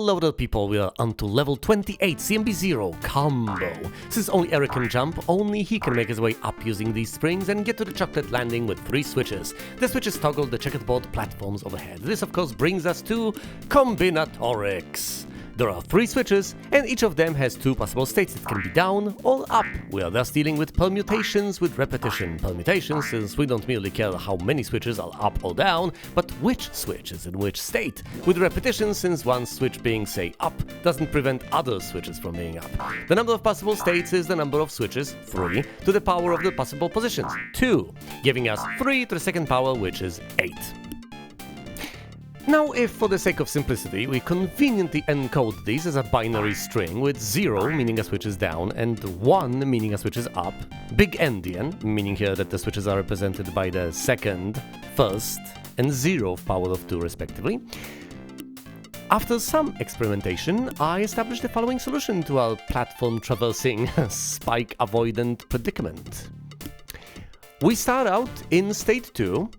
Hello there people, we are onto level 28, CMB0, Combo. Since only Eric can jump, only he can make his way up using these springs and get to the chocolate landing with 3 switches. The switches toggle the checkerboard platforms overhead. This of course brings us to Combinatorics. There are 3 switches, and each of them has 2 possible states. It can be down or up. We are thus dealing with permutations with repetition. Permutations, since we don't merely care how many switches are up or down, but which switch is in which state. With repetition, since one switch being, say, up, doesn't prevent other switches from being up. The number of possible states is the number of switches, 3, to the power of the possible positions, 2, giving us 3 to the second power, which is 8. Now, if for the sake of simplicity, we conveniently encode these as a binary string with 0 meaning a switch is down and 1 meaning a switch is up, big endian, meaning here that the switches are represented by the second, first, and 0th power of 2 respectively. After some experimentation, I established the following solution to our platform-traversing, spike-avoidant predicament. We start out in state 2,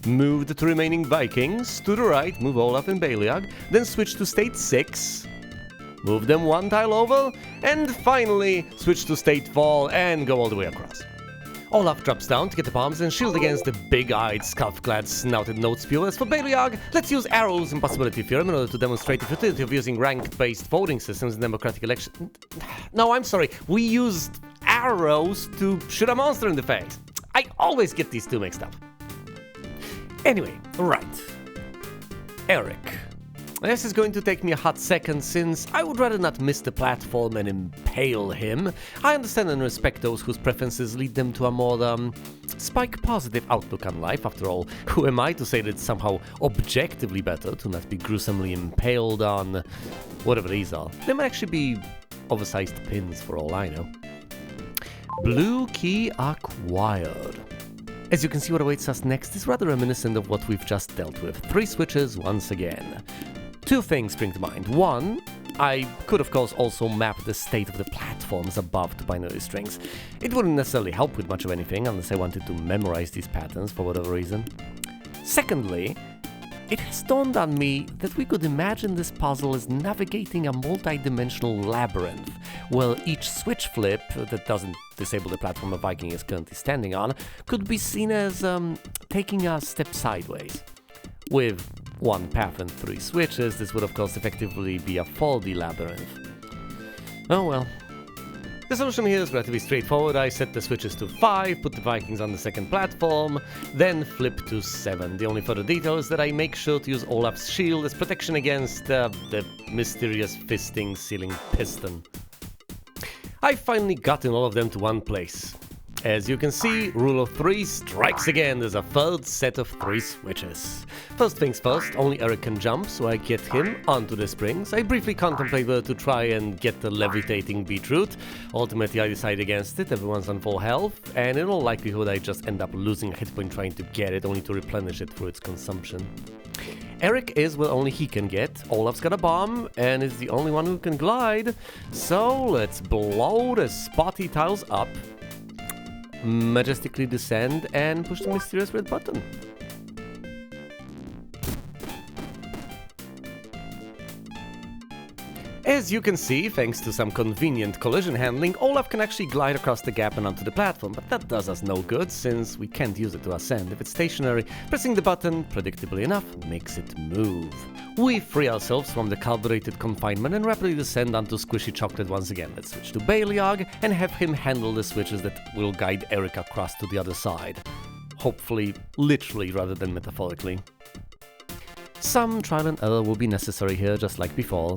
move the 2 remaining Vikings to the right, move Olaf and Baliag, then switch to state 6, move them 1 tile over, and finally switch to state 4 and go all the way across. Olaf drops down to get the bombs and shield against the big-eyed, scarf-clad, snouted note spew. As for Baliag, let's use Arrow's impossibility theorem in order to demonstrate the futility of using rank-based voting systems in democratic elections. No, I'm sorry, we used arrows to shoot a monster in the face. I always get these 2 mixed up. Anyway, right. Eric. This is going to take me a hot second since I would rather not miss the platform and impale him. I understand and respect those whose preferences lead them to a more, spike-positive outlook on life. After all, who am I to say that it's somehow objectively better to not be gruesomely impaled on whatever these are? They might actually be oversized pins for all I know. Blue key acquired. As you can see, what awaits us next is rather reminiscent of what we've just dealt with. 3 switches once again. 2 things spring to mind. 1, I could of course also map the state of the platforms above to binary strings. It wouldn't necessarily help with much of anything unless I wanted to memorize these patterns for whatever reason. Secondly, it has dawned on me that we could imagine this puzzle as navigating a multi-dimensional labyrinth, where each switch flip that doesn't disable the platform a Viking is currently standing on could be seen as taking a step sideways. With 1 path and 3 switches, this would of course effectively be a 4D labyrinth. Oh well. The solution here is relatively straightforward. I set the switches to 5, put the Vikings on the second platform, then flip to 7. The only further detail is that I make sure to use Olaf's shield as protection against the mysterious fisting ceiling piston. I've finally gotten all of them to one place. As you can see, rule of 3 strikes again. There's a 3rd set of 3 switches. First things first, only Eric can jump, so I get him onto the springs. I briefly contemplate whether to try and get the levitating beetroot. Ultimately, I decide against it. Everyone's on full health, and in all likelihood, I just end up losing a hit point trying to get it, only to replenish it through its consumption. Eric is where only he can get. Olaf's got a bomb, and is the only one who can glide. So let's blow the spotty tiles up, majestically descend, and push the mysterious red button. As you can see, thanks to some convenient collision handling, Olaf can actually glide across the gap and onto the platform, but that does us no good since we can't use it to ascend. If it's stationary, pressing the button, predictably enough, makes it move. We free ourselves from the carbureted confinement and rapidly descend onto squishy chocolate once again. Let's switch to Baliag and have him handle the switches that will guide Eric across to the other side. Hopefully, literally rather than metaphorically. Some trial and error will be necessary here, just like before.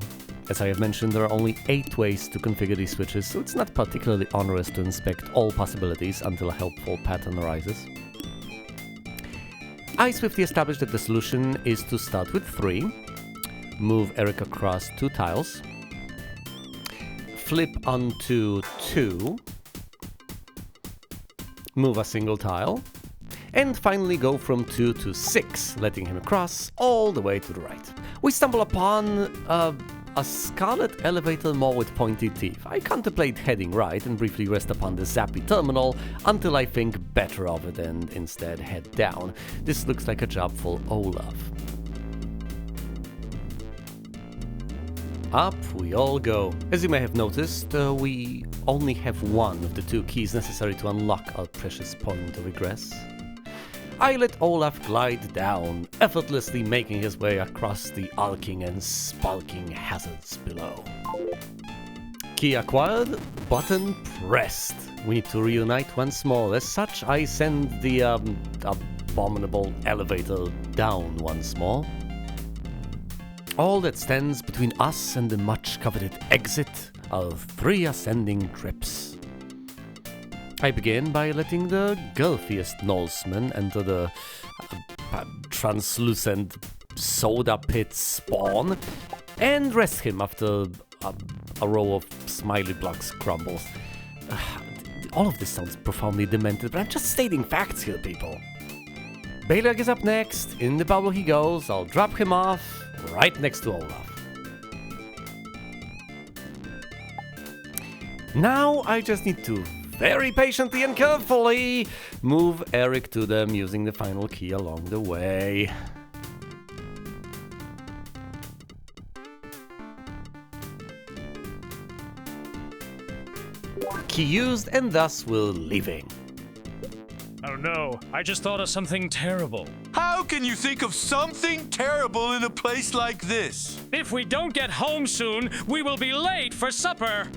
As I have mentioned, there are only 8 ways to configure these switches, so it's not particularly onerous to inspect all possibilities until a helpful pattern arises. I swiftly established that the solution is to start with 3, move Eric across 2 tiles, flip onto 2, move a single tile, and finally go from 2 to 6, letting him across all the way to the right. We stumble upon a scarlet elevator more with pointy teeth. I contemplate heading right and briefly rest upon the zappy terminal until I think better of it and instead head down. This looks like a job for Olaf. Up we all go. As you may have noticed, we only have one of the 2 keys necessary to unlock our precious point of egress. I let Olaf glide down, effortlessly making his way across the arcing and sparking hazards below. Key acquired, button pressed. We need to reunite once more. As such, I send the abominable elevator down once more. All that stands between us and the much-coveted exit are 3 ascending trips. I begin by letting the girthiest Norseman enter the translucent soda pit spawn and rest him after a row of smiley blocks crumbles. All of this sounds profoundly demented, but I'm just stating facts here, people. Balog is up next. In the bubble he goes. I'll drop him off right next to Olaf. Now I just need to very patiently and carefully move Eric to them using the final key along the way. Key used, and thus we're leaving. Oh no, I just thought of something terrible. How can you think of something terrible in a place like this? If we don't get home soon, we will be late for supper.